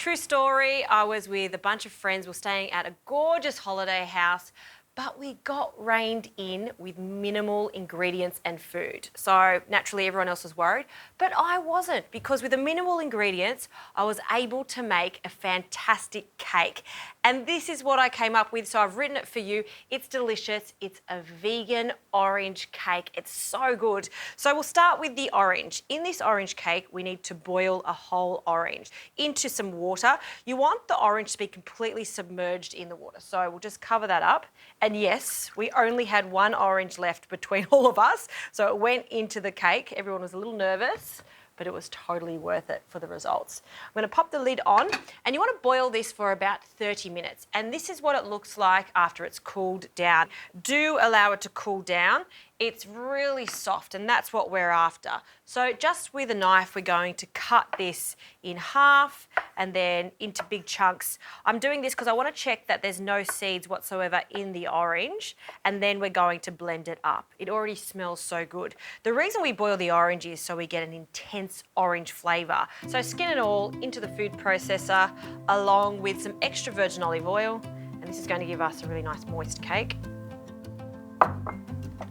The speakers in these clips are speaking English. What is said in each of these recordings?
True story, I was with a bunch of friends. We're staying at a gorgeous holiday house, but we got reined in with minimal ingredients and food. So naturally everyone else was worried, but I wasn't, because with the minimal ingredients, I was able to make a fantastic cake. And this is what I came up with, so I've written it for you. It's delicious. It's a vegan orange cake. It's so good. So we'll start with the orange. In this orange cake, we need to boil a whole orange into some water. You want the orange to be completely submerged in the water. So we'll just cover that up. And yes, we only had one orange left between all of us, so it went into the cake. Everyone was a little nervous, but it was totally worth it for the results. I'm going to pop the lid on, and you want to boil this for about 30 minutes. And this is what it looks like after it's cooled down. Do allow it to cool down. It's really soft, and that's what we're after. So just with a knife, we're going to cut this in half and then into big chunks. I'm doing this because I want to check that there's no seeds whatsoever in the orange, and then we're going to blend it up. It already smells so good. The reason we boil the orange is so we get an intense orange flavour. So skin it all into the food processor along with some extra virgin olive oil, and this is going to give us a really nice moist cake.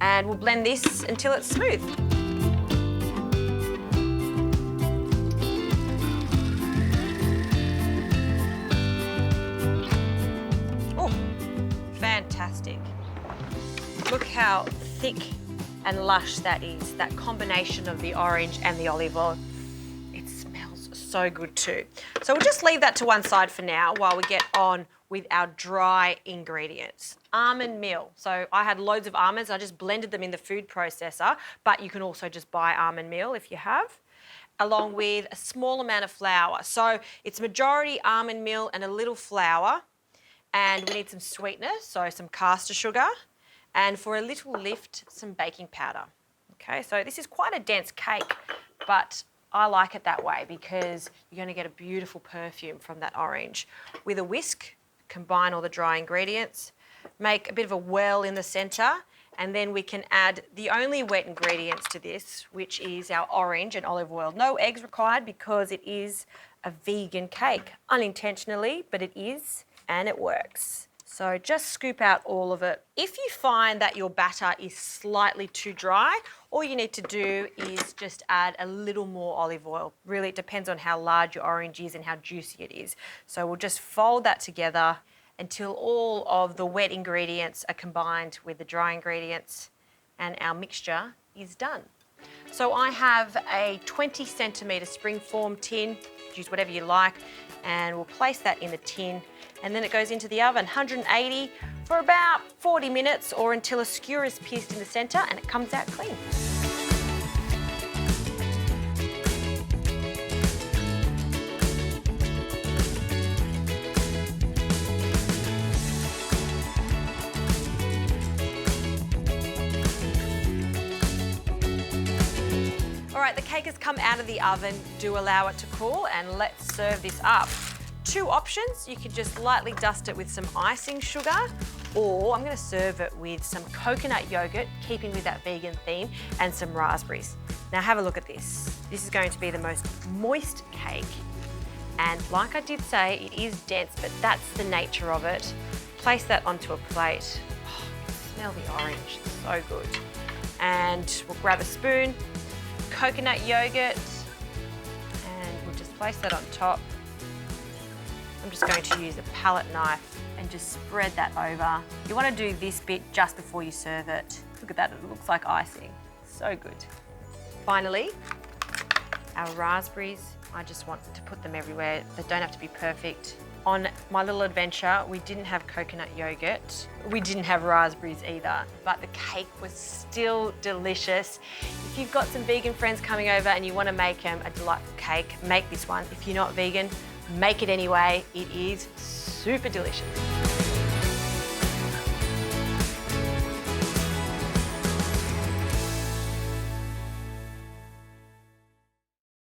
And we'll blend this until it's smooth. Oh, fantastic. Look how thick and lush that is, that combination of the orange and the olive oil. It smells so good too. So we'll just leave that to one side for now while we get on with our dry ingredients. Almond meal. So I had loads of almonds. I just blended them in the food processor, but you can also just buy almond meal if you have, along with a small amount of flour. So it's majority almond meal and a little flour, and we need some sweetness, so some caster sugar, and for a little lift, some baking powder. Okay, so this is quite a dense cake, but I like it that way because you're going to get a beautiful perfume from that orange. With a whisk, combine all the dry ingredients, make a bit of a well in the centre, and then we can add the only wet ingredients to this, which is our orange and olive oil. No eggs required because it is a vegan cake. Unintentionally, but it is, and it works. So just scoop out all of it. If you find that your batter is slightly too dry, all you need to do is just add a little more olive oil. Really, it depends on how large your orange is and how juicy it is. So we'll just fold that together until all of the wet ingredients are combined with the dry ingredients and our mixture is done. So I have a 20 centimetre springform tin, use whatever you like, and we'll place that in the tin, and then it goes into the oven, 180 for about 40 minutes or until a skewer is pierced in the centre and it comes out clean. All right, the cake has come out of the oven. Do allow it to cool, and let's serve this up. Two options. You could just lightly dust it with some icing sugar, or I'm going to serve it with some coconut yogurt, keeping with that vegan theme, and some raspberries. Now have a look at this. This is going to be the most moist cake, and like I did say, it is dense, but that's the nature of it. Place that onto a plate. Oh, I can smell the orange, it's so good. And we'll grab a spoon, coconut yogurt, and we'll just place that on top. I'm just going to use a palette knife and just spread that over. You want to do this bit just before you serve it. Look at that, it looks like icing. So good. Finally, our raspberries. I just want to put them everywhere. They don't have to be perfect. On my little adventure, we didn't have coconut yogurt. We didn't have raspberries either, but the cake was still delicious. If you've got some vegan friends coming over and you want to make them a delightful cake, make this one. If you're not vegan, make it anyway. It is super delicious.